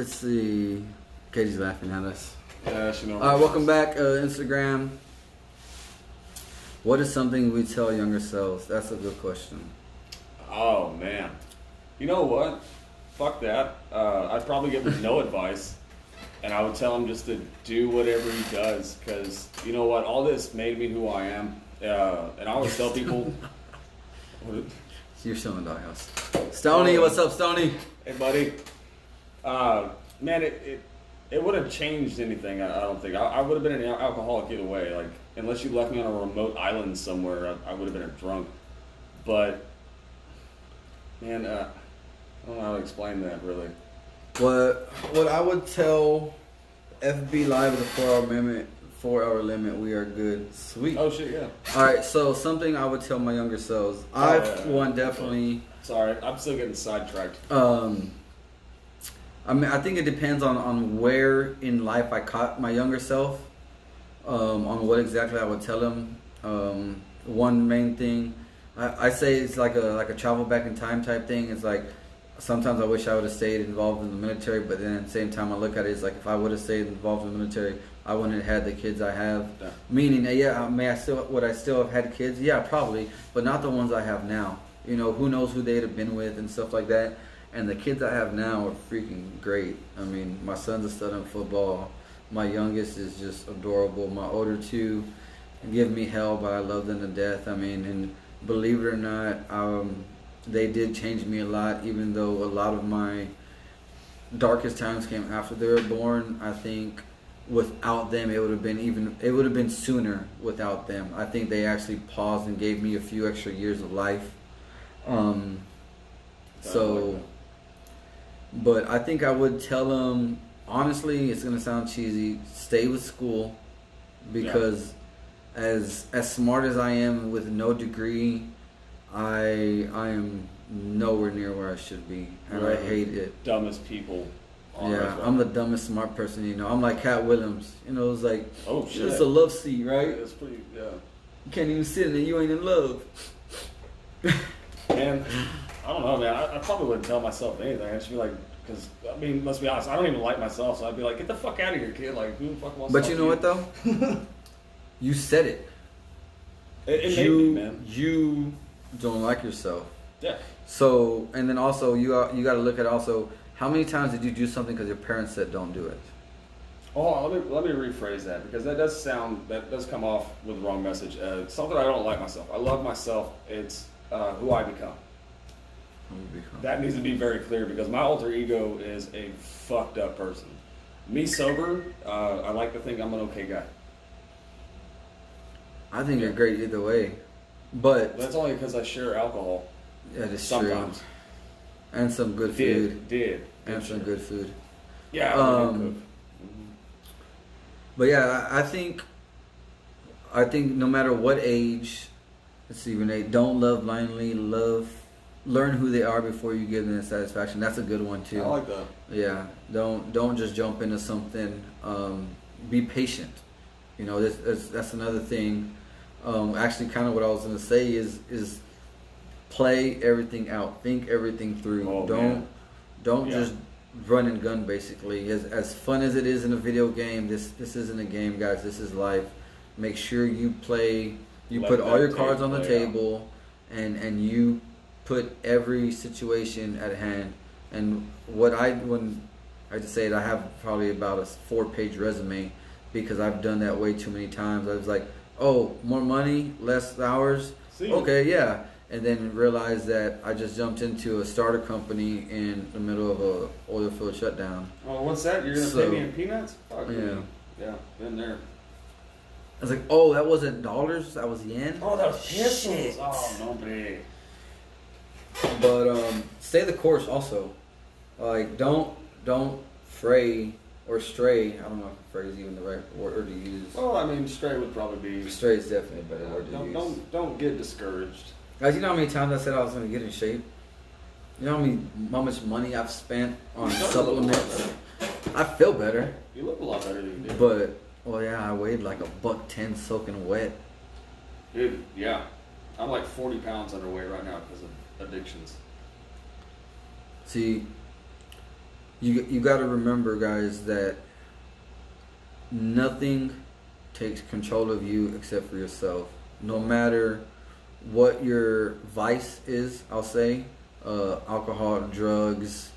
Let's see. Katie's laughing at us. Yeah, she knows. All right, welcome back. Instagram. What is something we tell younger selves? That's a good question. Oh, man. You know what? Fuck that. I'd probably give him no advice. And I would tell him just to do whatever he does. Because, you know what? All this made me who I am. And I always tell people... You're still in the doghouse. Stoney, what's up, Stoney? Hey, buddy. Man, it wouldn't have changed anything, I don't think. I would have been an alcoholic either way. Like, unless you left me on a remote island somewhere, I would have been a drunk. But, man, I don't know how to explain that, really. What I would tell FB Live with a 4-hour limit, we are good. Sweet. Oh, shit, yeah. All right, so something I would tell my younger selves. Definitely... Sorry, I'm still getting sidetracked. I mean, I think it depends on where in life I caught my younger self, on what exactly I would tell him. One main thing, I say it's like a travel back in time type thing. It's like sometimes I wish I would have stayed involved in the military, but then at the same time I look at it, it's like if I would have stayed involved in the military, I wouldn't have had the kids I have. Yeah. Meaning, would I still have had kids? Yeah, probably, but not the ones I have now. You know, who knows who they'd have been with and stuff like that. And the kids I have now are freaking great. I mean, my son's a stud in football. My youngest is just adorable. My older two give me hell, but I love them to death. I mean, and believe it or not, they did change me a lot, even though a lot of my darkest times came after they were born. I think without them, it would have been sooner without them. I think they actually paused and gave me a few extra years of life. But I think I would tell them, honestly, it's going to sound cheesy, stay with school, because as smart as I am with no degree, I am nowhere near where I should be, and I hate it. Dumbest people on earth. I'm the dumbest smart person, you know. I'm like Cat Williams, you know. It's like, oh shit, it's a love seat, right? It's pretty, yeah. You can't even sit in it, you ain't in love. Man, I don't know, man. I probably wouldn't tell myself anything. I'd just be like, because, I mean, let's be honest, I don't even like myself, so I'd be like, get the fuck out of here, kid. Like, who the fuck wants to But you know what, though? You said it. It made me, man. You don't like yourself. Yeah. So, and then also, you got to look at also, how many times did you do something because your parents said don't do it? Oh, let me rephrase that, because that does come off with the wrong message. Something I don't like myself. I love myself. It's who I become. That needs to be very clear, because my alter ego is a fucked up person. Me sober, I like to think I'm an okay guy. I think you're great either way, but that's only because I share alcohol. Yeah, that's sometimes. True. And some good food. And some good food. Yeah. But yeah, I think no matter what age, let's see, Renee, don't love blindly. Learn who they are before you give them the satisfaction. That's a good one too. I like that. Yeah, don't just jump into something. Be patient. You know, that's another thing. Actually, kind of what I was gonna say is play everything out, think everything through. Don't just run and gun. Basically, as fun as it is in a video game, this isn't a game, guys. This is life. Make sure you play. You put all your cards on the table, and you put every situation at hand. And when I just say it, I have probably about a 4-page resume, because I've done that way too many times. I was like, oh, more money, less hours. Okay, yeah. And then realized that I just jumped into a starter company in the middle of a oil field shutdown. Oh, what's that? You're gonna pay me in peanuts? Fuck yeah. Yeah, been there. I was like, oh, that wasn't dollars, that was yen. Oh, that was pesos. Oh, no, babe. But stay the course also. Like, don't fray or stray. I don't know if fray is even the right word to use. Well, I mean, stray would probably be. Stray is definitely a better word to use. Don't get discouraged. Guys, you know how many times I said I was going to get in shape? You know how much money I've spent on supplements? I feel better. You look a lot better than you did. But, well, yeah, I weighed like $110 soaking wet. Dude, yeah. I'm like 40 pounds underweight right now because of addictions. See, you got to remember, guys, that nothing takes control of you except for yourself. No matter what your vice is, I'll say, alcohol, drugs,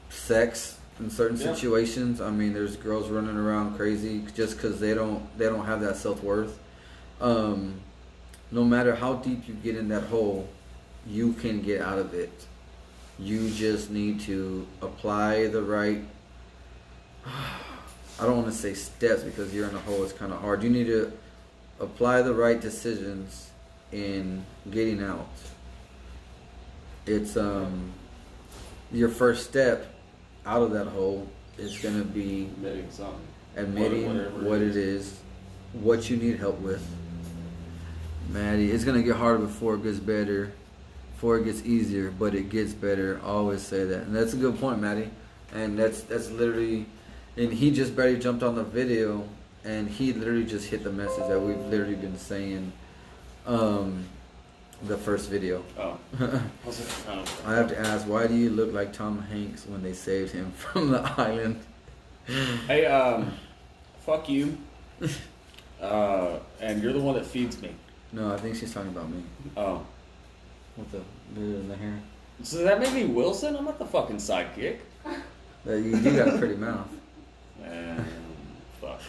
sex in certain situations. I mean, there's girls running around crazy just because they don't have that self-worth. No matter how deep you get in that hole, you can get out of it. You just need to apply the right, I don't want to say steps, because you're in a hole, it's kind of hard. You need to apply the right decisions in getting out. It's your first step out of that hole is going to be admitting something, admitting what it is, what you need help with. Maddie, it's going to get harder before it gets better, before it gets easier, but it gets better. I always say that. And that's a good point, Maddie. And that's literally, and he just barely jumped on the video, and he literally just hit the message that we've literally been saying the first video. Oh. I have to ask, why do you look like Tom Hanks when they saved him from the island? Hey, fuck you. And you're the one that feeds me. No, I think she's talking about me. Oh. With the beard and the hair. So does that make me Wilson? I'm not the fucking sidekick. You do got a pretty mouth. Man, fuck.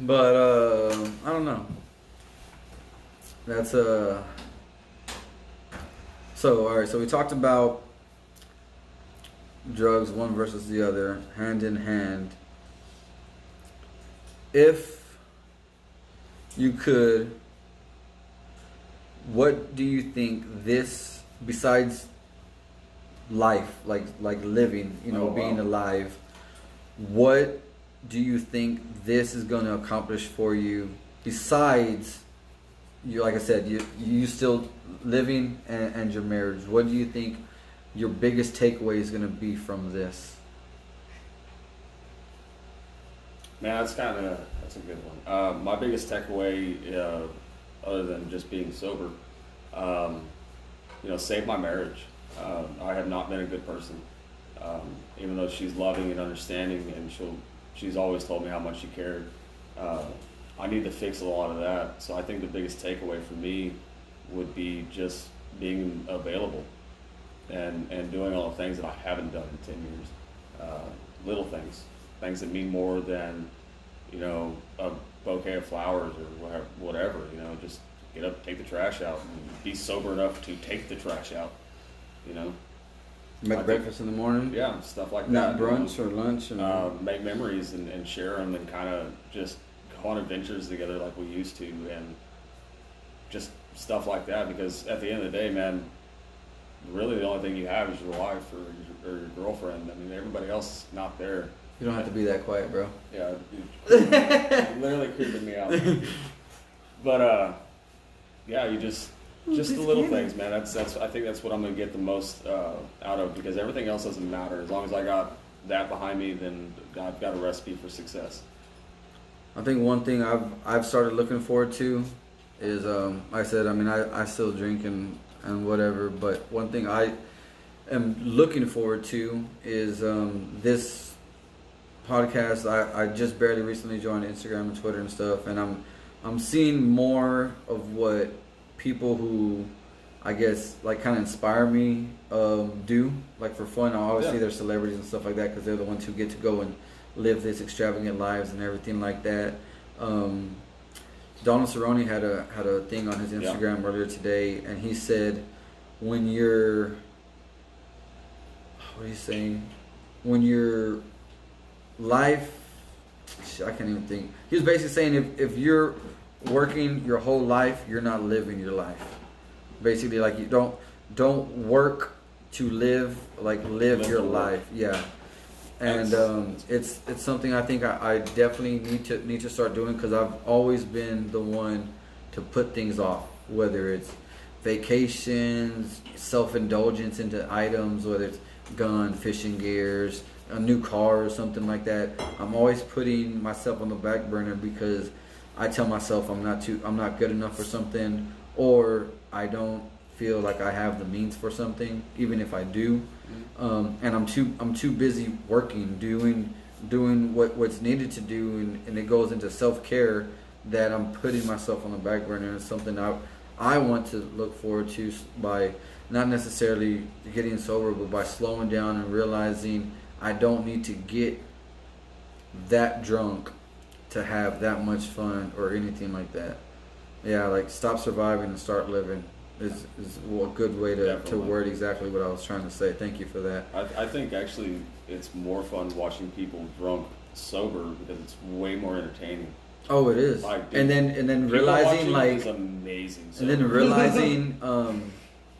But, I don't know. That's, So, alright, so we talked about drugs, one versus the other, hand in hand. If you could, what do you think this, besides life, like living, being alive, what do you think this is going to accomplish for you besides you, like I said, you still living and your marriage? What do you think your biggest takeaway is going to be from this? Man, that's a good one. My biggest takeaway, other than just being sober, save my marriage. I have not been a good person, even though she's loving and understanding, and she's always told me how much she cared. I need to fix a lot of that. So I think the biggest takeaway for me would be just being available and doing all the things that I haven't done in 10 years. Little things that mean more than, a bouquet of flowers or whatever. Just get up, take the trash out, and be sober enough to take the trash out. Make breakfast in the morning? Yeah, stuff like Not that. brunch or lunch? Make memories and share them, and kind of just go on adventures together like we used to, and just stuff like that. Because at the end of the day, man, really the only thing you have is your wife or your girlfriend. I mean, everybody else is not there. You don't have to be that quiet, bro. Yeah, you're literally creeping me out. But yeah, you just the little things, man. That's I think that's what I'm gonna get the most out of, because everything else doesn't matter. As long as I got that behind me, then I've got a recipe for success. I think one thing I've started looking forward to is like I said, I mean, I still drink and whatever, but one thing I am looking forward to is this podcast. I just barely recently joined Instagram and Twitter and stuff, and I'm seeing more of what people who I guess like kind of inspire me do, like for fun. Obviously they're celebrities and stuff like that, because they're the ones who get to go and live this extravagant lives and everything like that. Donald Cerrone had a thing on his Instagram earlier today, and he said, when you're, what are you saying? When your life, I can't even think. He was basically saying if you're working your whole life, you're not living your life. Basically, like, you don't work to live, like live your life. Yeah. And it's something I think I definitely need to start doing, because I've always been the one to put things off, whether it's vacations, self-indulgence into items, whether it's gun, fishing gears, a new car or something like that. I'm always putting myself on the back burner because I tell myself I'm not good enough for something, or I don't feel like I have the means for something, even if I do. And I'm too busy working, doing what's needed to do, and it goes into self-care, that I'm putting myself on the back burner. It's something I want to look forward to by not necessarily getting sober, but by slowing down and realizing I don't need to get that drunk to have that much fun or anything like that. Yeah, like stop surviving and start living is a good way to word exactly what I was trying to say. Thank you for that. I think actually it's more fun watching people drunk sober because it's way more entertaining. Oh, it is. Like, dude, and then realizing like is amazing. And then realizing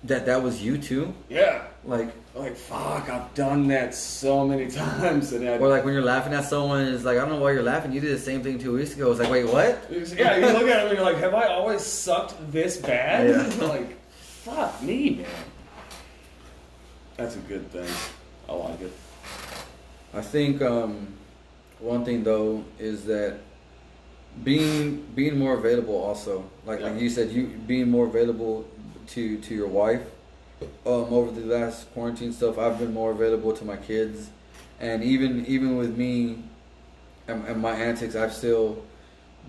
that was you too. Yeah. Like fuck, I've done that so many times. Or like when you're laughing at someone, it's like, I don't know why you're laughing. You did the same thing 2 weeks ago. It's like, wait, what? Yeah, you look at it and you're like, have I always sucked this bad? Yeah. Like, fuck me, man. That's a good thing. I like it. I think one thing though is that being more available also. Like you said, you being more available to your wife. Over the last quarantine stuff, I've been more available to my kids, and even with me and my antics, I've still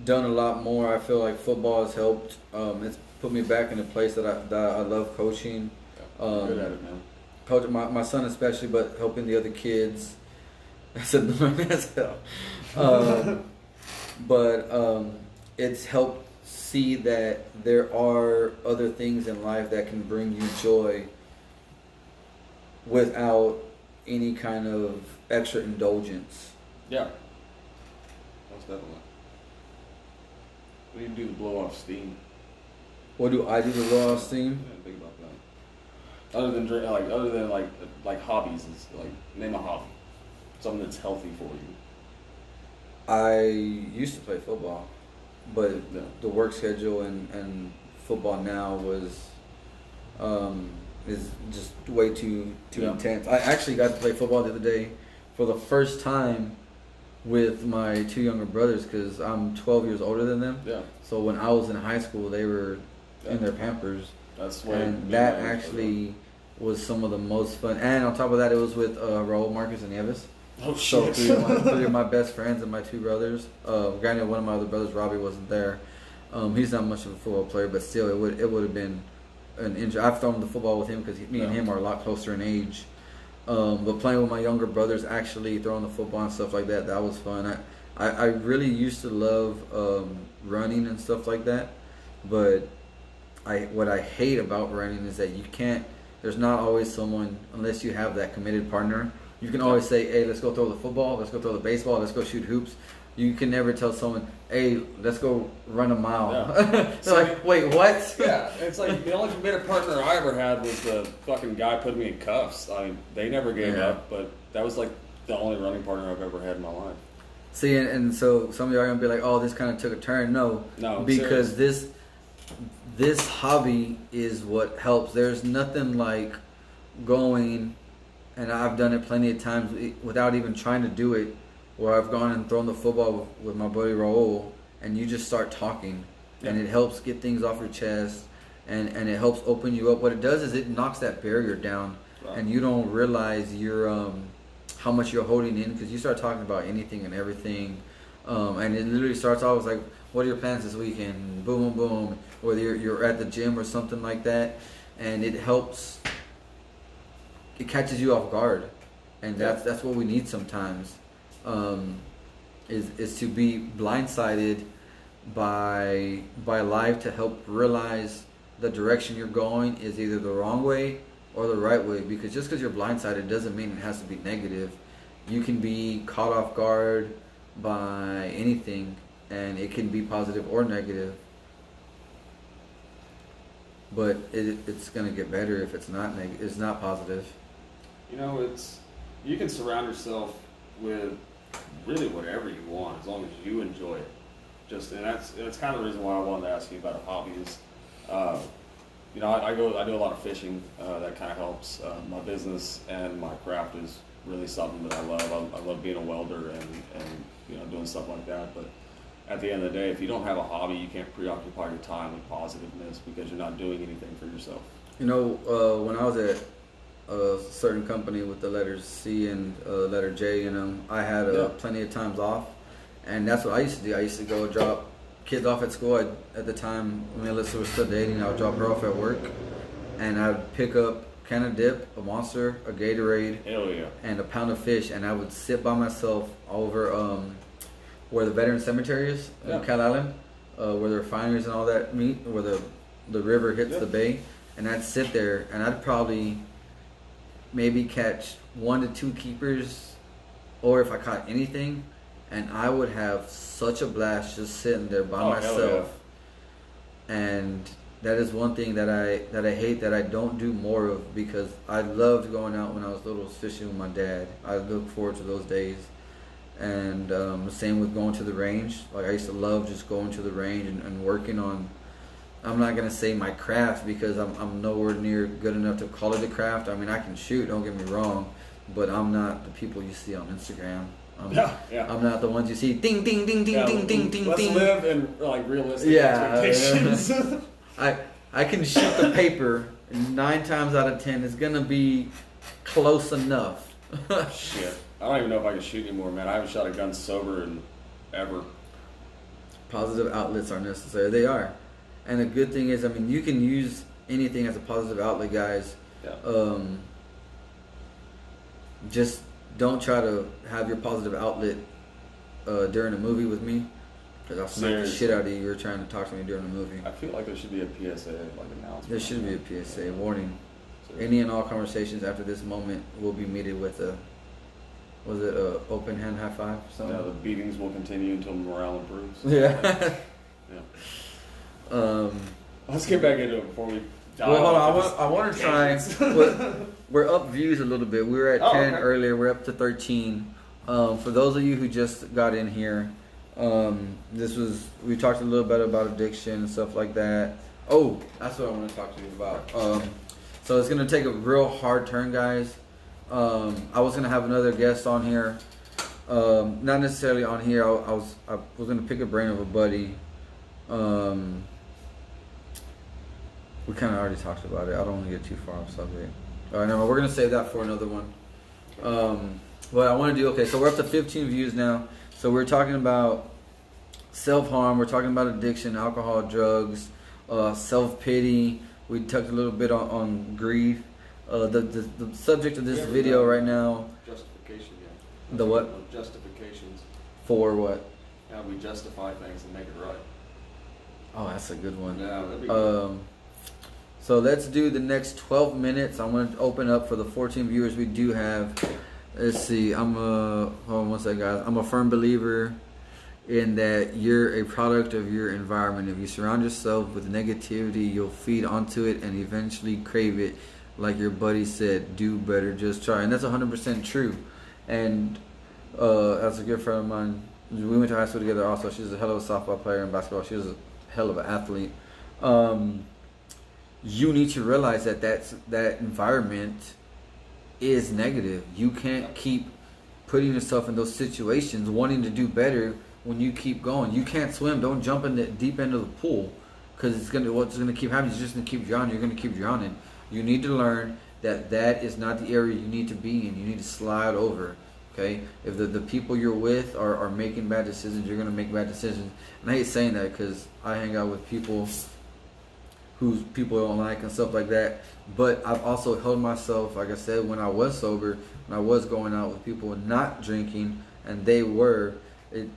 done a lot more. I feel like football has helped. It's put me back in a place that I love coaching. Good at it, man. Coaching my son especially, but helping the other kids. That's annoying as hell. But it's helped see that there are other things in life that can bring you joy without any kind of extra indulgence. Yeah. Most definitely. We need to do the blow off steam. What do I do to blow off steam? Yeah, think about that. Other than like hobbies, is like name a hobby. Something that's healthy for you. I used to play football, but the work schedule and football now is just way too intense. I actually got to play football the other day for the first time with my two younger brothers because I'm 12 years older than them. Yeah. So when I was in high school, they were in their Pampers. That's and that actually was some of the most fun. And on top of that, it was with Raul, Marcus, and Nieves. Oh shit! So three of my best friends and my two brothers. Granted, one of my other brothers, Robbie, wasn't there. He's not much of a football player, but still, it would have been an injury. I've thrown the football with him because me and him are a lot closer in age. But playing with my younger brothers, actually throwing the football and stuff like that, that was fun. I really used to love running and stuff like that, but what I hate about running is that you can't. There's not always someone, unless you have that committed partner. You can always say, hey, let's go throw the football, let's go throw the baseball, let's go shoot hoops. You can never tell someone, hey, let's go run a mile. Yeah. They're so, like, wait, what? Yeah, it's like the only committed partner I ever had was the fucking guy putting me in cuffs. I mean, they never gave up, but that was like the only running partner I've ever had in my life. See, and so some of you are going to be like, oh, this kind of took a turn. No, because this hobby is what helps. There's nothing like going... And I've done it plenty of times without even trying to do it, where I've gone and thrown the football with my buddy Raul, and you just start talking, and it helps get things off your chest, and it helps open you up. What it does is it knocks that barrier down, and you don't realize how much you're holding in because you start talking about anything and everything, and it literally starts off with like, what are your plans this weekend? Boom, boom, boom. Whether you're at the gym or something like that, and it helps. It catches you off guard, and that's what we need sometimes. Is to be blindsided by life to help realize the direction you're going is either the wrong way or the right way. Because just because you're blindsided doesn't mean it has to be negative. You can be caught off guard by anything, and it can be positive or negative. But it's gonna get better if it's not it's not positive. You know, you can surround yourself with really whatever you want as long as you enjoy it. And that's kind of the reason why I wanted to ask you about a hobby is, you know, I do a lot of fishing. That kind of helps. My business and my craft is really something that I love. I love being a welder and you know, doing stuff like that. But at the end of the day, if you don't have a hobby, you can't preoccupy your time with positiveness because you're not doing anything for yourself. When I was at a certain company with the letters C and letter J in them, I had plenty of times off, and that's what I used to do. I used to go drop kids off at school. At the time, me and Alyssa were still dating. I would drop her off at work, and I would pick up a can of dip, a Monster, a Gatorade, and a pound of fish, and I would sit by myself over where the veteran cemetery is in Cal Island, where the refineries and all that meet, where the river hits the bay, and I'd sit there, and I'd probably maybe catch 1 to 2 keepers, or if I caught anything, and I would have such a blast just sitting there by myself. And that is one thing that I hate, that I don't do more of, because I loved going out when I was little, fishing with my dad. I look forward to those days. And same with going to the range. Like, I used to love just going to the range and working on, I'm not going to say my craft, because I'm nowhere near good enough to call it a craft. I mean, I can shoot, don't get me wrong, but I'm not the people you see on Instagram. I'm not the ones you see ding ding ding ding ding ding ding. Let's live in like realistic expectations. I can shoot the paper, and 9 times out of 10 it's gonna be close enough. Shit, I don't even know if I can shoot anymore, man. I haven't shot a gun sober in ever. Positive outlets are necessary. They are, and the good thing is, I mean, you can use anything as a positive outlet, guys. Just don't try to have your positive outlet during a movie with me, because I'll smack the shit out of you. You're trying to talk to me during a movie. I feel like there should be a PSA, like announcement. There should be a PSA warning. Any and all conversations after this moment will be meted with a open hand high five? Yeah, the beatings will continue until morale improves. Yeah. Let's get back into it before we. Well, hold on. I want to try. We're up views a little bit. We were at 10 earlier. We're up to 13. For those of you who just got in here, we talked a little bit about addiction and stuff like that. Oh, that's what I want to talk to you about. So it's gonna take a real hard turn, guys. I was gonna have another guest on here. Not necessarily on here. I was gonna pick a brain of a buddy. We kind of already talked about it. I don't want to get too far off subject. All right, no, we're going to save that for another one. What I want to do, okay, so we're up to 15 views now. So we're talking about self-harm. We're talking about addiction, alcohol, drugs, self-pity. We talked a little bit on grief. The subject of this video right now. Justification, The what? Justifications. For what? How we justify things and make it right. Oh, that's a good one. Yeah, that'd be good. So let's do the next 12 minutes. I'm going to open up for the 14 viewers we do have. Let's see. Hold on one second, guys. I'm a firm believer in that you're a product of your environment. If you surround yourself with negativity, you'll feed onto it and eventually crave it. Like your buddy said, do better, just try. And that's 100% true. And that's a good friend of mine. We went to high school together also. She's a hell of a softball player and basketball. She was a hell of an athlete. You need to realize that environment is negative. You can't keep putting yourself in those situations wanting to do better when you keep going. You can't swim. Don't jump in the deep end of the pool, because what's gonna keep happening is you're just gonna keep drowning. You're gonna keep drowning. You need to learn that is not the area you need to be in. You need to slide over. Okay? If the people you're with are making bad decisions, you're gonna make bad decisions. And I hate saying that, because I hang out with people who people don't like and stuff like that. But I've also held myself, like I said, when I was sober, when I was going out with people not drinking, and they were,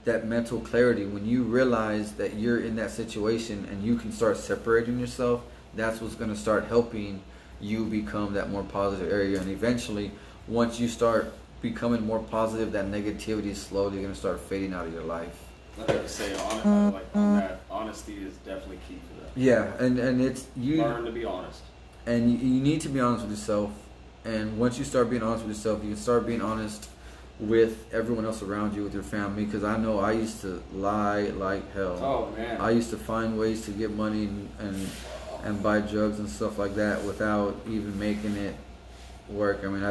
that mental clarity, when you realize that you're in that situation and you can start separating yourself, that's what's going to start helping you become that more positive area. And eventually, once you start becoming more positive, that negativity is slowly going to start fading out of your life. I have to say, on that, honesty is definitely key for that. Yeah, and it's you learn to be honest, and you need to be honest with yourself. And once you start being honest with yourself, you can start being honest with everyone else around you, with your family. Because I know I used to lie like hell. Oh man! I used to find ways to get money and buy drugs and stuff like that without even making it work. I mean,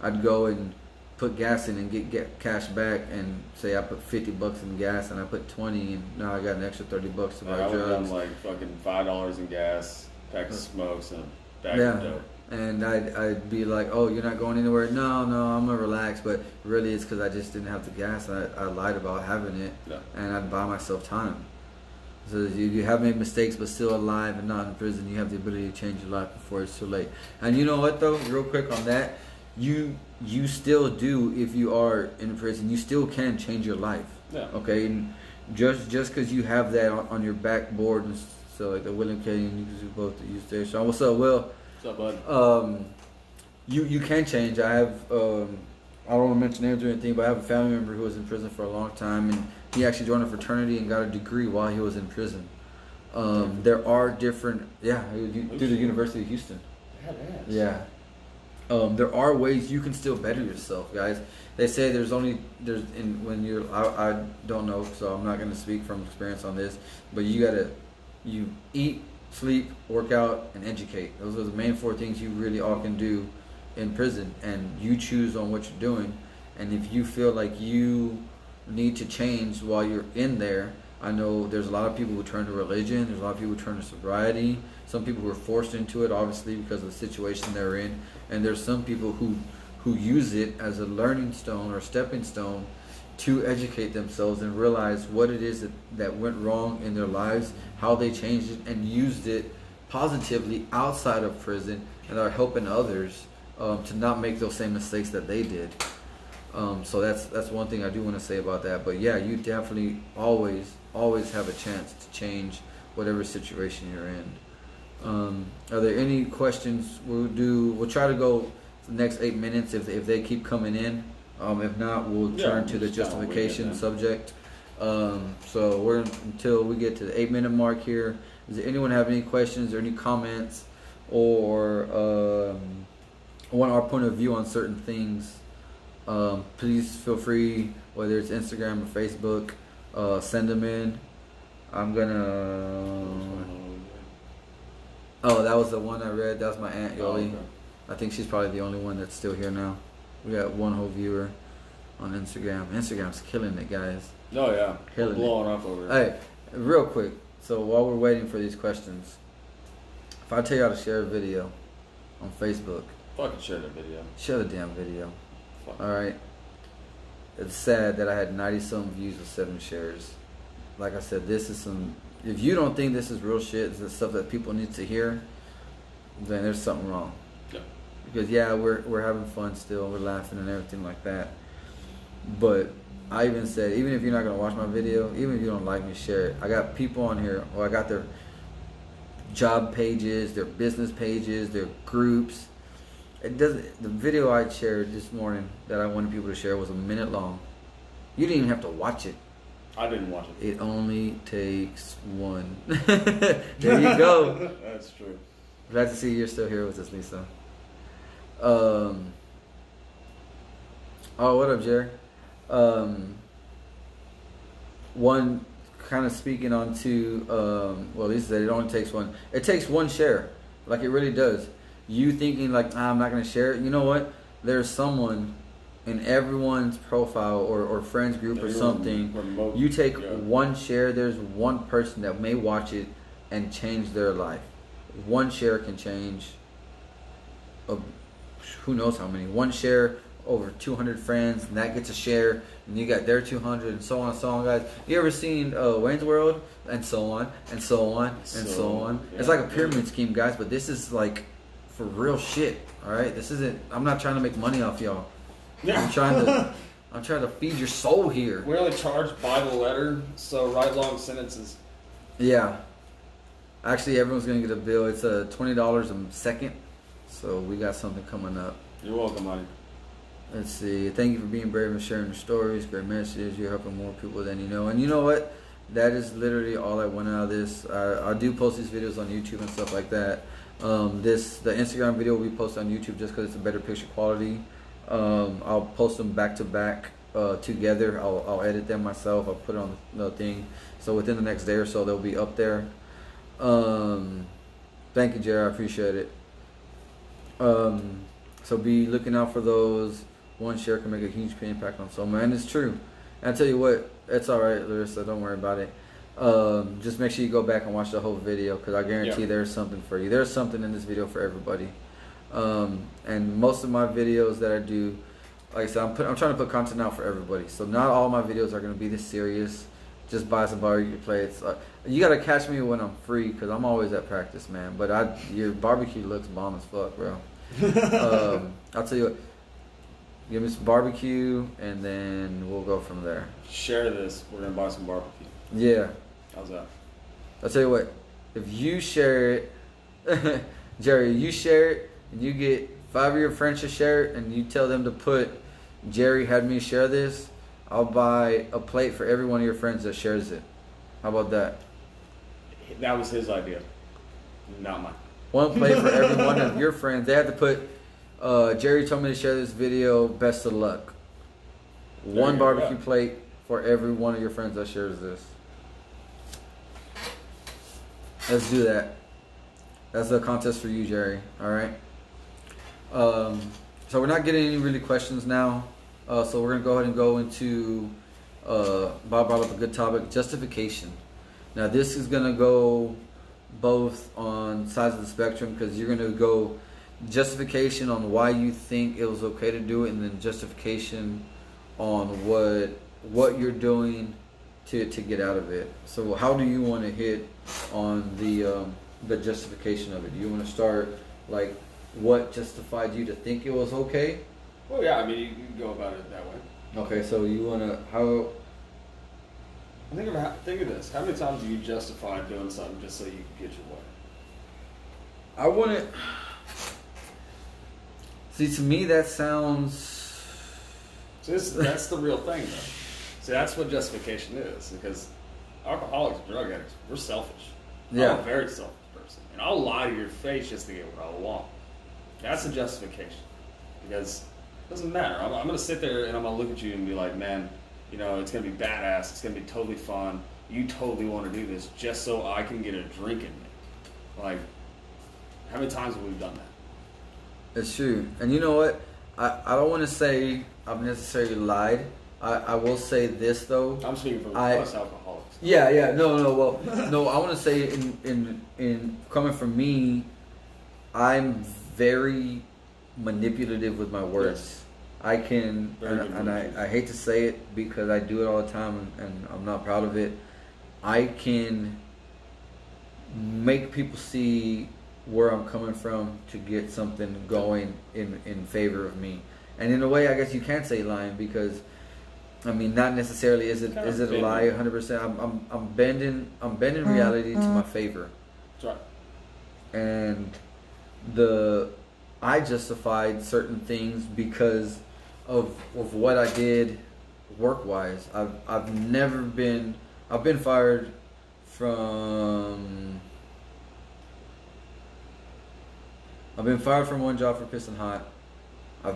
I'd go and put gas in and get cash back, and say I put $50 in gas and I put 20, and now I got an extra $30 to buy drugs. I would have done like fucking $5 in gas, pack of smokes, and bag of dope. And I'd be like, oh, you're not going anywhere? No, I'm gonna relax. But really, it's because I just didn't have the gas. I lied about having it, and I'd buy myself time. So you have made mistakes, but still alive and not in prison. You have the ability to change your life before it's too late. And you know what, though, real quick on that, you still do, if you are in prison, you still can change your life. Yeah. Okay, and just because you have that on your backboard, and so like the William K. and you can do both. You stay strong. What's up, Will? What's up, bud? You can change. I have I don't want to mention names or anything, but I have a family member who was in prison for a long time, and he actually joined a fraternity and got a degree while he was in prison. There are different, through the University of Houston. Yeah. There are ways you can still better yourself, guys. They say I don't know, so I'm not going to speak from experience on this, but you eat, sleep, work out, and educate. Those are the main 4 things you really all can do in prison, and you choose on what you're doing. And if you feel like you need to change while you're in there, I know there's a lot of people who turn to religion, there's a lot of people who turn to sobriety, some people who are forced into it obviously because of the situation they're in, and there's some people who use it as a learning stone or stepping stone to educate themselves and realize what it is that went wrong in their lives, how they changed it and used it positively outside of prison, and are helping others to not make those same mistakes that they did. So that's one thing I do want to say about that. But yeah, you definitely always have a chance to change whatever situation you're in. Are there any questions? We'll try to go the next 8 minutes if they keep coming in. If not, we'll turn to the justification subject. So we're until we get to the 8-minute mark here. Does anyone have any questions or any comments or want our point of view on certain things? Please feel free, whether it's Instagram or Facebook, send them in. I'm gonna. Oh, that was the one I read. That was my Aunt Yoli. Oh, okay. I think she's probably the only one that's still here now. We got one whole viewer on Instagram. Instagram's killing it, guys. Oh yeah, Killing blowing up over here. Hey, real quick. So while we're waiting for these questions, if I tell y'all to share a video on Facebook, Fucking share that video. share the damn video. Fuck. All right. It's sad that I had 90-some views with 7 shares. Like I said, this is some. If you don't think this is real shit, this is stuff that people need to hear, then there's something wrong. Yeah. Because we're having fun still, we're laughing and everything like that. But I even said, even if you're not gonna watch my video, even if you don't like me, share it. I got people on here, or I got their job pages, their business pages, their groups. It doesn't. The video I shared this morning that I wanted people to share was a minute long. You didn't even have to watch it. I didn't watch it. It only takes one. There you go. That's true. Glad to see you're still here with us, Lisa. Oh, what up, Jerry? One kind of speaking on to, well, Lisa said it only takes one. It takes one share. Like, it really does. You thinking like, I'm not going to share it. You know what? There's someone in everyone's profile or friends group or something. Remote, you take one share, there's one person that may watch it and change their life. One share can change who knows how many. One share over 200 friends, and that gets a share, and you got their 200, and so on and so on, guys. You ever seen Wayne's World? And so on, and so on, and so on. Yeah. It's like a pyramid scheme, guys, but this is like for real shit, alright? This isn't, I'm not trying to make money off y'all. Yeah. I'm trying to feed your soul here. We only charge by the letter, so write long sentences. Yeah. Actually, everyone's going to get a bill. It's $20 a second, so we got something coming up. You're welcome, buddy. Let's see. Thank you for being brave and sharing your stories. Great messages. You're helping more people than you know. And you know what? That is literally all I want out of this. I do post these videos on YouTube and stuff like that. The Instagram video will be posted on YouTube just because it's a better picture quality. I'll post them back to back together. I'll edit them myself. I'll put it on the thing. So within the next day or so, they'll be up there. Thank you, Jared. I appreciate it. So be looking out for those. One share can make a huge impact on someone, and it's true. And I tell you what, it's all right, Larissa. Don't worry about it. Just make sure you go back and watch the whole video because I guarantee there's something for you. There's something in this video for everybody. And most of my videos that I do, like I said, I'm trying to put content out for everybody. So not all my videos are going to be this serious. Just buy some barbecue plates. You got to catch me when I'm free because I'm always at practice, man. But your barbecue looks bomb as fuck, bro. I'll tell you what. Give me some barbecue, and then we'll go from there. Share this. We're going to buy some barbecue. Yeah. How's that? I'll tell you what. If you share it, Jerry, you share it, and you get 5 of your friends to share it, and you tell them to put, Jerry had me share this, I'll buy a plate for every one of your friends that shares it. How about that? That was his idea, not mine. One plate for every one of your friends. They have to put, Jerry told me to share this video, best of luck. One barbecue plate for every one of your friends that shares this. Let's do that. That's a contest for you, Jerry. All right. So we're not getting any really questions now. So we're gonna go ahead and go into. Bob brought up a good topic: justification. Now this is gonna go both on sides of the spectrum because you're gonna go justification on why you think it was okay to do it, and then justification on what you're doing to get out of it. So how do you want to hit on the justification of it? Do you want to start like what justified you to think it was okay? Well, yeah, I mean you can go about it that way. Okay, so you want to how? Think of this. How many times do you justify doing something just so you can get your way? I want to see. To me, that sounds. So that's the real thing, though. See, that's what justification is, because alcoholics, drug addicts, we're selfish. Yeah. I'm a very selfish person, and I'll lie to your face just to get what I want. That's a justification, because it doesn't matter. I'm going to sit there and I'm going to look at you and be like, man, you know, it's going to be badass. It's going to be totally fun. You totally want to do this just so I can get a drink in me. Like, how many times have we done that? It's true. And you know what? I don't want to say I've necessarily lied. I will say this though. I'm speaking for us alcoholics. Yeah. No. Well, no. I want to say in coming from me, I'm very manipulative with my words. Yes. I can, and I hate to say it because I do it all the time, and I'm not proud of it. I can make people see where I'm coming from to get something going in favor of me. And in a way, I guess you can't say lying because, I mean, not necessarily is it a lie 100%. I'm bending reality to my favor. That's right. And I justified certain things because of what I did work wise. I've been fired from. I've been fired from one job for pissing hot. I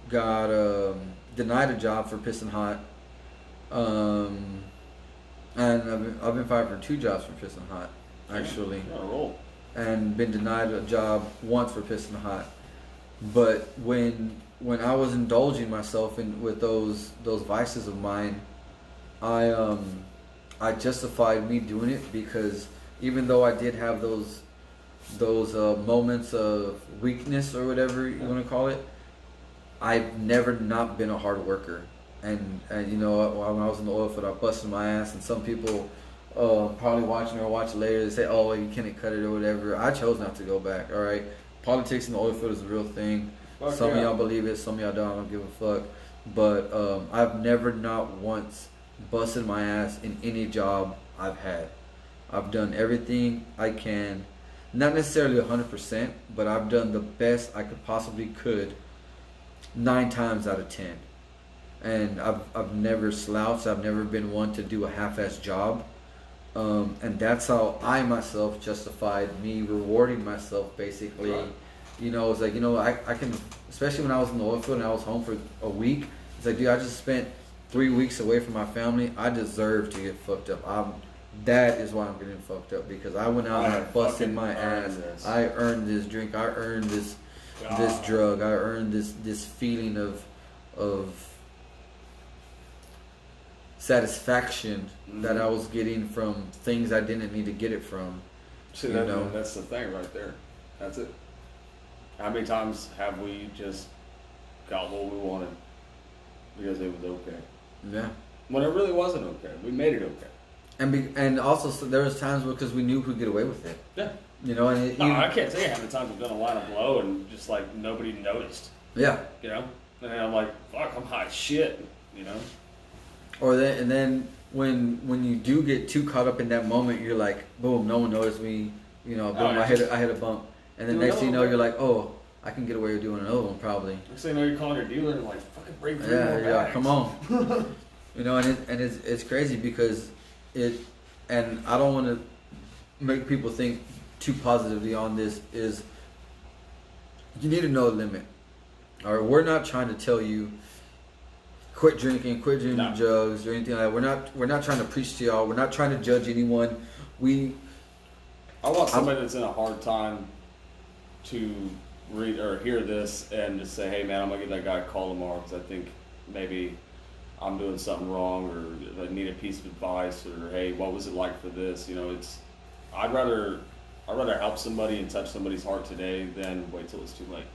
got denied a job for pissing hot. And I've been fired for 2 jobs for pissing hot, actually. And been denied a job once for pissing hot. But when I was indulging myself with those vices of mine, I justified me doing it because even though I did have those moments of weakness or whatever you want to call it, I've never not been a hard worker. And you know, when I was in the oil field, I busted my ass, and some people probably watching or watch it later, they say, oh, you can't cut it or whatever. I chose not to go back, all right? Politics in the oil field is a real thing. Some of y'all believe it, some of y'all don't. I don't give a fuck. But I've never not once busted my ass in any job I've had. I've done everything I can. Not necessarily 100%, but I've done the best I could 9 times out of 10. And I've never slouched. I've never been one to do a half-assed job. And that's how I myself justified me rewarding myself, basically. Right. You know, it's like, you know, I can, especially when I was in the oil field and I was home for a week, it's like, dude, I just spent 3 weeks away from my family. I deserve to get fucked up. That is why I'm getting fucked up, because I went out and I busted my ass. I earned this drink. I earned this drug. I earned this feeling of satisfaction that I was getting from things I didn't need to get it from. See, that's the thing right there. That's it. How many times have we just got what we wanted because it was okay? Yeah. When it really wasn't okay. We made it okay. And also there was times because we knew we could get away with it. Yeah. You know, and I can't tell you how many times I've done a line of blow and just like nobody noticed. Yeah. You know? And then I'm like, fuck, I'm high as shit, you know? And then when you do get too caught up in that moment, you're like, boom, no one noticed me. You know, boom, I hit a bump. And then next thing you know, you're like, oh, I can get away with doing another one probably. Next thing you know, you're calling your dealer and like, fucking break 3 more bags. Yeah, come on. You know, and it's crazy because and I don't want to make people think too positively on this, is you need to know a limit. All right, we're not trying to tell you quit drinking drugs or anything like that. We're not trying to preach to y'all. We're not trying to judge anyone. I want somebody that's in a hard time to read or hear this and just say, hey man, I'm gonna give that guy a call tomorrow because I think maybe I'm doing something wrong or I need a piece of advice, or hey, what was it like for this? You know, I'd rather help somebody and touch somebody's heart today than wait till it's too late.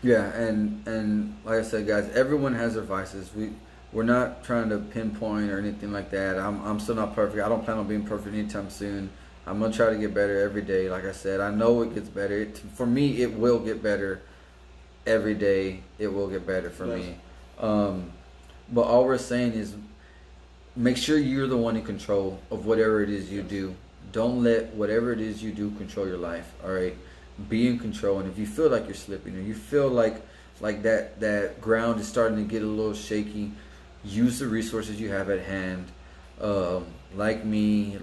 Yeah, and like I said, guys, everyone has their vices. We're not trying to pinpoint or anything like that. I'm still not perfect. I don't plan on being perfect anytime soon. I'm gonna try to get better every day. Like I said, I know it gets better. For me, it will get better every day. It will get better for me. But all we're saying is make sure you're the one in control of whatever it is you do. Don't let whatever it is you do control your life. All right, be in control. And if you feel like you're slipping, or you feel like that ground is starting to get a little shaky, use the resources you have at hand. Like me,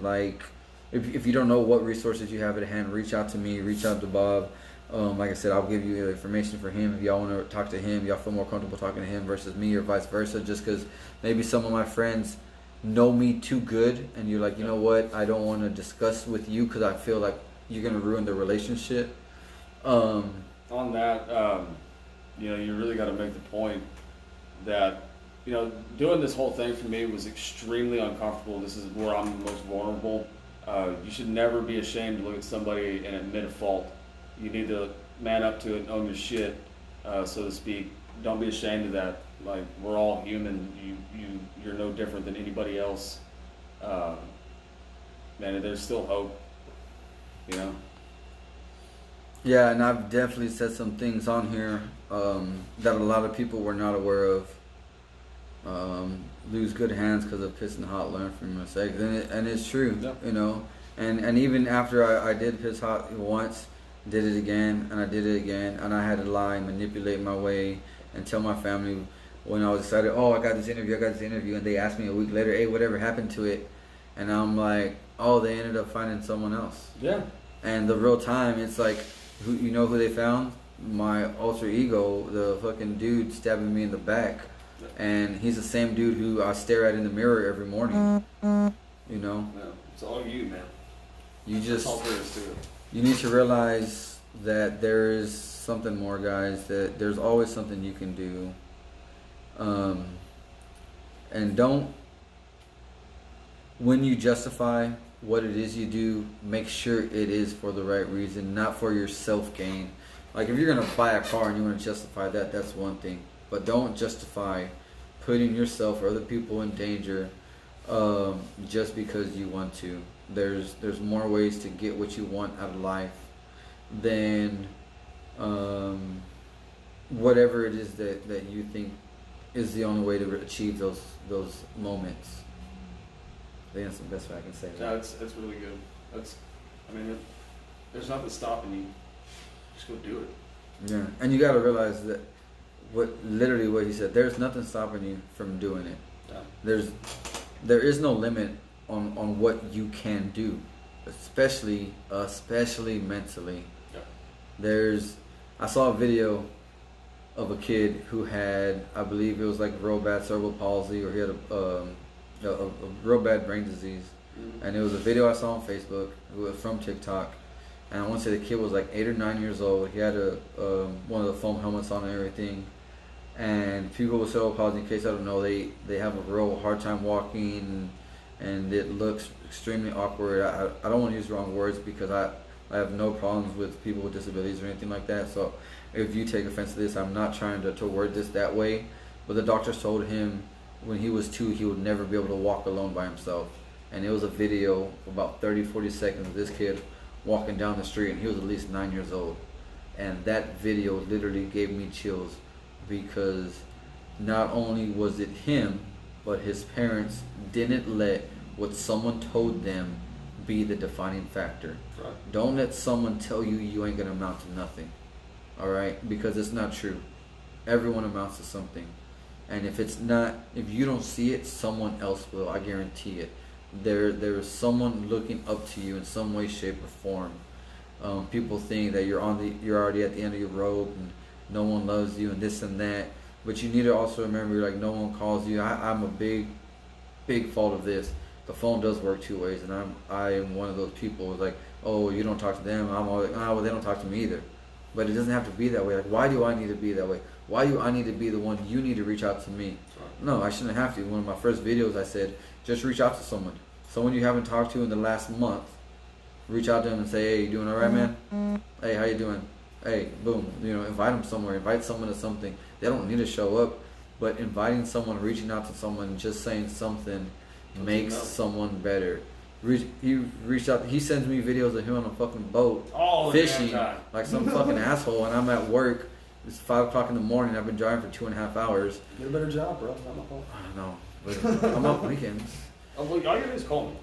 if you don't know what resources you have at hand, reach out to me, reach out to Bob. Like I said, I'll give you information for him if y'all want to talk to him. Y'all feel more comfortable talking to him versus me, or vice versa. Just because maybe some of my friends know me too good, and you're like, you know what, I don't want to discuss with you because I feel like you're gonna ruin the relationship. On that, you know, you really got to make the point that, you know, doing this whole thing for me was extremely uncomfortable. This is where I'm the most vulnerable. You should never be ashamed to look at somebody and admit a fault. You need to man up to it and own your shit, so to speak. Don't be ashamed of that. Like, we're all human. You're no different than anybody else. Man, there's still hope, you know? Yeah, and I've definitely said some things on here that a lot of people were not aware of. Lose good hands because of pissing hot, learn from your mistakes, and it's true, you know. And even after I did piss hot once, did it again, and I did it again, and I had to lie and manipulate my way and tell my family when I was excited, oh, I got this interview, and they asked me a week later, hey, whatever happened to it? And I'm like, oh, they ended up finding someone else. Yeah. And the real time, it's like, you know who they found? My alter ego, the fucking dude stabbing me in the back. And he's the same dude who I stare at in the mirror every morning. You know? Yeah, it's all you, man. That's all there is to it. You need to realize that there is something more, guys. That there's always something you can do. And don't, when you justify what it is you do, make sure it is for the right reason, not for your self-gain. Like, if you're going to buy a car and you want to justify that, that's one thing. But don't justify putting yourself or other people in danger just because you want to. There's more ways to get what you want out of life than whatever it is that you think is the only way to achieve those moments. I think that's the best way I can say that. Yeah, it's really good. There's nothing stopping you. Just go do it. Yeah, and you got to realize that what he said. There's nothing stopping you from doing it. Yeah. There is no limit on what you can do, especially mentally. Yeah. I saw a video of a kid who had, I believe it was like real bad cerebral palsy, or he had a real bad brain disease. Mm-hmm. And it was a video I saw on Facebook. It was from TikTok, and I want to say the kid was like 8 or 9 years old. He had one of the foam helmets on and everything, And people with cerebral palsy, in case I don't know, they have a real hard time walking, and it looks extremely awkward. I don't want to use the wrong words because I have no problems with people with disabilities or anything like that. So if you take offense to this, I'm not trying to word this that way. But the doctors told him when he was 2, he would never be able to walk alone by himself. And it was a video about 30-40 seconds of this kid walking down the street, and he was at least 9 years old. And that video literally gave me chills, because not only was it him, but his parents didn't let what someone told them be the defining factor. Right. Don't let someone tell you you ain't gonna amount to nothing. Alright? Because it's not true. Everyone amounts to something. And if it's not, if you don't see it, someone else will. I guarantee it. There is someone looking up to you in some way, shape, or form. People think that you're already at the end of your rope and no one loves you and this and that. But you need to also remember, like, no one calls you. I'm a big fault of this. The phone does work 2 ways, and I am one of those people who's like, oh, you don't talk to them. I'm always like, oh, well, they don't talk to me either. But it doesn't have to be that way. Like, why do I need to be that way? Why do I need to be the one you need to reach out to me? No, I shouldn't have to. One of my first videos, I said, just reach out to someone. Someone you haven't talked to in the last month. Reach out to them and say, hey, you doing all right, man? Hey, how you doing? Hey, boom. Invite them somewhere. Invite someone to something. They don't need to show up. But inviting someone, reaching out to someone, just saying something makes someone better. He reached out. He sends me videos of him on a fucking boat fishing like some fucking asshole, and I'm at work. It's 5 o'clock in the morning. I've been driving for 2.5 hours. Get a better job, bro. Not my fault. I know, but I'm off weekends. Oh, well, all you do is call me.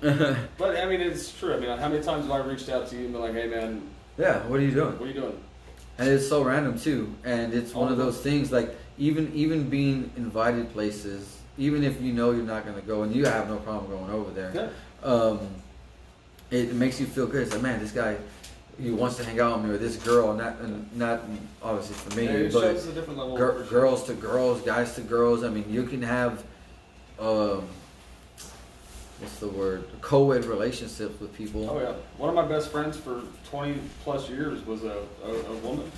But I mean, it's true. I mean, how many times have I reached out to you and been like, "Hey, man, yeah, what are you doing? What are you doing?" And it's so random too. And it's one of those things, like even being invited places, even if you know you're not going to go and you have no problem going over there. Yeah. It makes you feel good. It's like, man, this guy, he wants to hang out with me, or this girl, not obviously for me, it but shows a different level girls to girls, guys to girls. I mean, you can have, what's the word? Co-ed relationships with people. Oh yeah, one of my best friends for 20 plus years was a woman.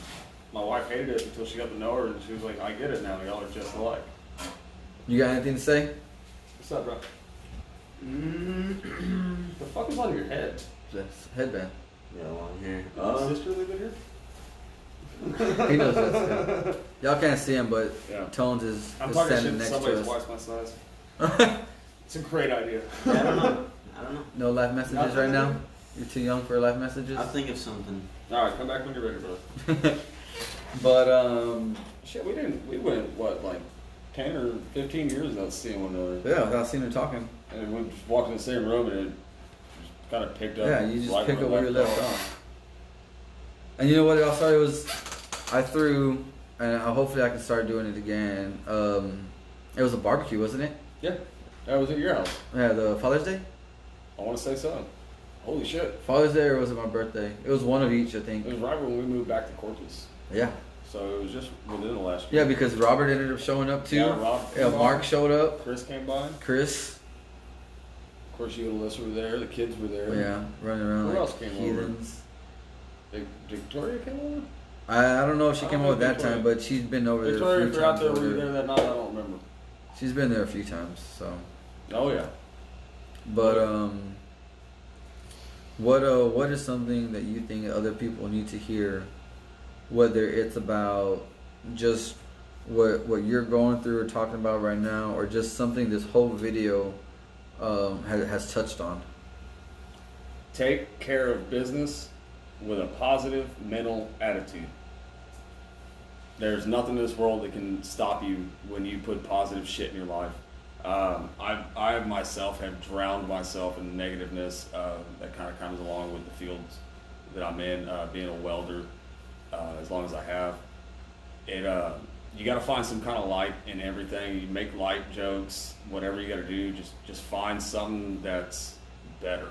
My wife hated it until she got to know her, and she was like, "I get it now. Y'all are just alike." You got anything to say? What's up, bro? The fuck is on your head? That's headband. Yeah, along here. Your sister live in here? He knows that. Y'all can't see him, but Yeah. Tones is I'm talking shit standing to next somebody to twice us. my size. It's a great idea. Yeah, I don't know. I don't know. No live messages right now? You're too young for live messages? I'll think of something. All right, come back when you're ready, brother. But, Shit, we went, what, like 10 or 15 years without seeing one another. yeah, without seeing her talking. And we just walked in the same room, and it just kind of picked up. Yeah, you just right pick up where where you left off. And you know what else? Sorry, I threw, and hopefully I can start doing it again. It was a barbecue, wasn't it? Yeah, that was at your house. Yeah, the Father's Day? I want to say so. Holy shit. Father's Day, or was it my birthday? It was one of each, I think. It was right when we moved back to Corpus. Yeah. So it was just within the last year. Yeah, because Robert ended up showing up too. Yeah, Mark showed up. Chris came by. Chris. Of course, you and Alyssa were there. The kids were there. Yeah, running around Who like else came heathens. Victoria came over? I don't know if she came over that Victoria. time, but she's been over there Victoria, a if few you're out times. there, were you there that night? I don't remember. She's been there a few times, so. Oh, yeah. But what is something that you think other people need to hear, whether it's about just what you're going through or talking about right now, or just something this whole video has touched on? Take care of business with a positive mental attitude. There's nothing in this world that can stop you when you put positive shit in your life. I myself have drowned myself in negativeness that kind of comes along with the fields that I'm in, being a welder, as long as I have. You got to find some kind of light in everything. You make light jokes, whatever you got to do, just find something that's better.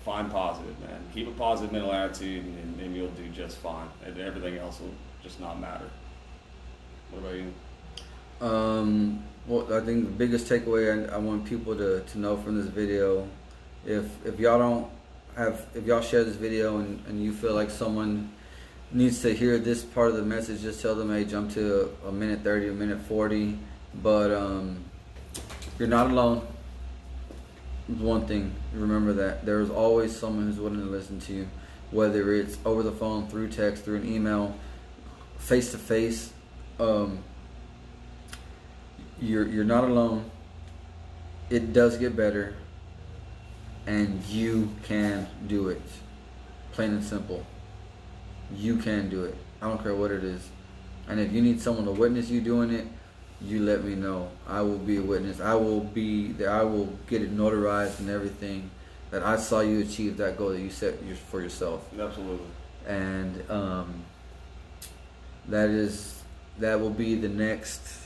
Find positive, man. Keep a positive mental attitude, and you'll do just fine. And everything else will just not matter. What about you? Well, I think the biggest takeaway I want people to know from this video, if y'all share this video and you feel like someone needs to hear this part of the message, just tell them, hey, jump to a minute 30, a minute 40. But you're not alone. One thing, remember that there's always someone who's willing to listen to you, whether it's over the phone, through text, through an email, face to face. You're not alone. It does get better, and you can do it. Plain and simple. You can do it. I don't care what it is. And if you need someone to witness you doing it, you let me know. I will be a witness. I will be there. I will get it notarized and everything, that I saw you achieve that goal that you set for yourself. Absolutely. And that will be the next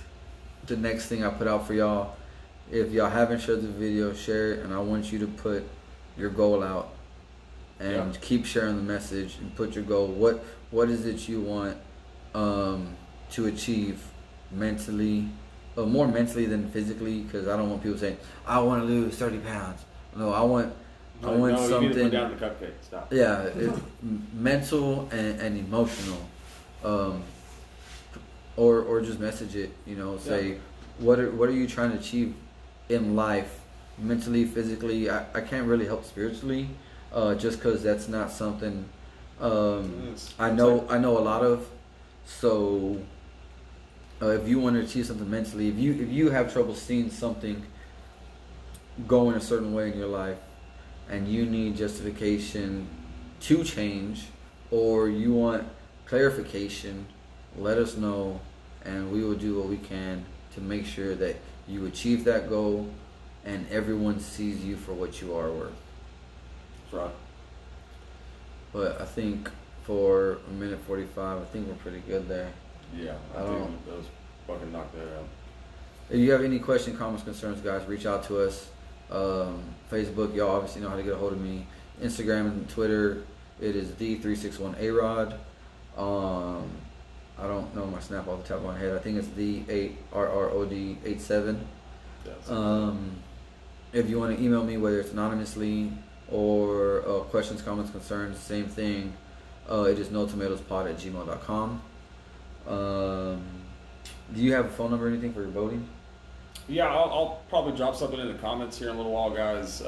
thing I put out for y'all. If y'all haven't shared the video, share it, and I want you to put your goal out and keep sharing the message and put your goal. What is it you want to achieve mentally, more mentally than physically? Because I don't want people saying, I want to lose 30 pounds. No, I want something. You need to put down the cupcake. Stop. Yeah, mental and emotional, or just message it. Say what are you trying to achieve in life, mentally, physically. I can't really help spiritually, just because that's not something I know a lot of. So if you want to achieve something mentally, if you have trouble seeing something going a certain way in your life, and you need justification to change, or you want clarification, let us know, and we will do what we can to make sure that you achieve that goal and everyone sees you for what you are worth. That's right. But I think for a minute 45, I think we're pretty good there. Yeah, I think those fucking knocked that out. If you have any questions, comments, concerns, guys, reach out to us. Facebook, y'all obviously know how to get a hold of me. Instagram and Twitter, it is the361arod. I don't know my snap off the top of my head. I think it's the 8RROD87. If you want to email me, whether it's anonymously or questions, comments, concerns, same thing. It is notomatoespod@gmail.com. Do you have a phone number or anything for your voting? Yeah, I'll probably drop something in the comments here in a little while, guys.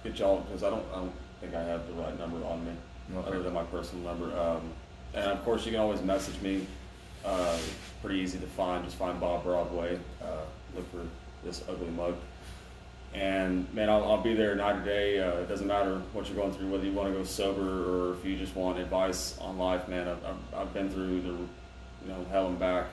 Get y'all, because I don't think I have the right number on me, other than my personal number. And of course, you can always message me. Pretty easy to find. Just find Bob Broadway. Look for this ugly mug. And man, I'll be there night or day. It doesn't matter what you're going through, whether you want to go sober or if you just want advice on life. Man, I've been through the hell and back.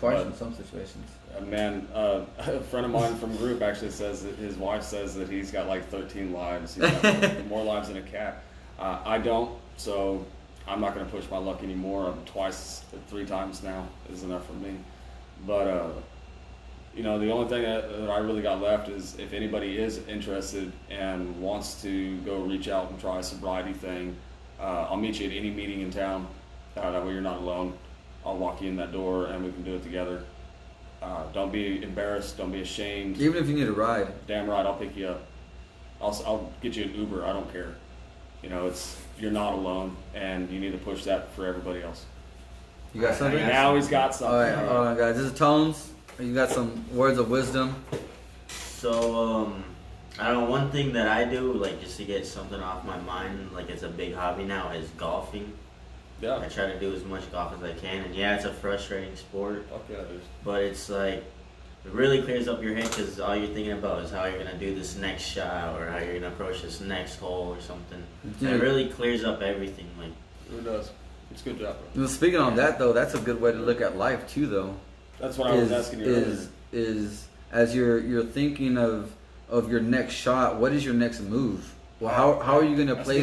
Twice in some situations. Man, a friend of mine from group actually says that his wife says that he's got like 13 lives. He's got more lives than a cat. I don't, so I'm not going to push my luck anymore. Twice, 3 times now is enough for me. But the only thing that I really got left is if anybody is interested and wants to go reach out and try a sobriety thing, I'll meet you at any meeting in town. That way you're not alone. I'll walk you in that door and we can do it together. Don't be embarrassed. Don't be ashamed. Even if you need a ride. Damn right, I'll pick you up. I'll get you an Uber. I don't care. You're not alone, and you need to push that for everybody else. You got something? Now he's got something. All right, hold on, guys. This is Tones. You got some words of wisdom. So, I don't know, one thing that I do, like, just to get something off my mind, like, it's a big hobby now, is golfing. Yeah. I try to do as much golf as I can, and yeah, it's a frustrating sport. Fuck yeah, it is. But it's like, it really clears up your head because all you're thinking about is how you're going to do this next shot or how you're going to approach this next hole or something. And it really clears up everything. Like, it does. It's a good job, bro. Well, speaking on that, though, that's a good way to look at life, too, though. That's what I was asking you earlier. Is as you're thinking of your next shot, what is your next move? Well, how are you going to play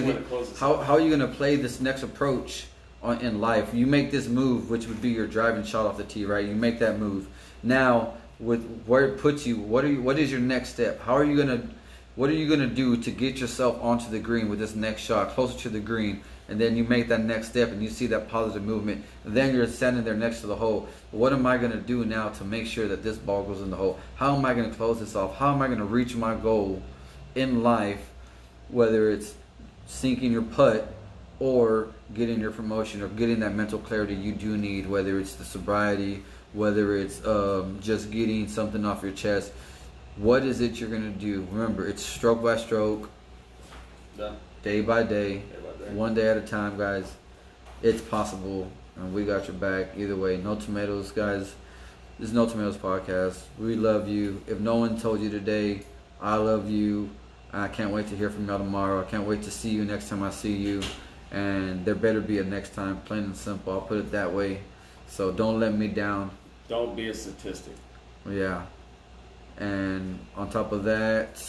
how are you going to play this next approach in life? You make this move, which would be your driving shot off the tee, right? You make that move. Now, with where it puts you, what is your next step? What are you gonna do to get yourself onto the green with this next shot, closer to the green? And then you make that next step and you see that positive movement. And then you're standing there next to the hole. What am I gonna do now to make sure that this ball goes in the hole? How am I gonna close this off? How am I gonna reach my goal in life? Whether it's sinking your putt or getting your promotion or getting that mental clarity you do need, whether it's the sobriety, whether it's just getting something off your chest. What is it you're going to do? Remember, it's stroke by stroke, day by day, one day at a time, guys. It's possible, and we got your back either way. No Tomatoes, guys. This is No Tomatoes Podcast. We love you. If no one told you today, I love you. I can't wait to hear from y'all tomorrow. I can't wait to see you next time I see you. And there better be a next time, plain and simple. I'll put it that way. So don't let me down. Don't be a statistic. Yeah. And on top of that,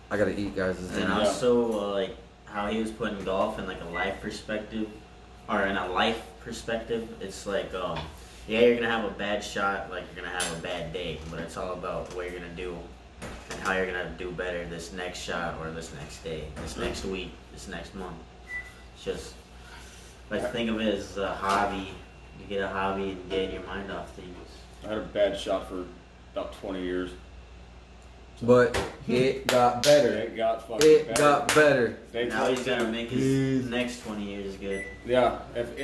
I gotta eat, guys. And also, like how he was putting golf in like a life perspective, or in a life perspective. It's like, yeah, you're gonna have a bad shot, like you're gonna have a bad day, but it's all about what you're gonna do and how you're gonna do better this next shot or this next day, this next week, this next month. It's just like think of it as a hobby. You get a hobby and get your mind off things. I had a bad shot for about 20 years. But it got better. It got fucking better. Got better. Now he's gonna make his next 20 years good. Yeah, if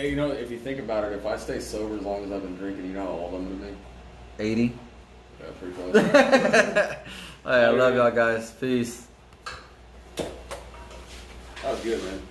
you think about it, if I stay sober as long as I've been drinking, you know how old I'm gonna be? 80. Yeah, pretty close. All right, I love y'all guys. Peace. That was good, man.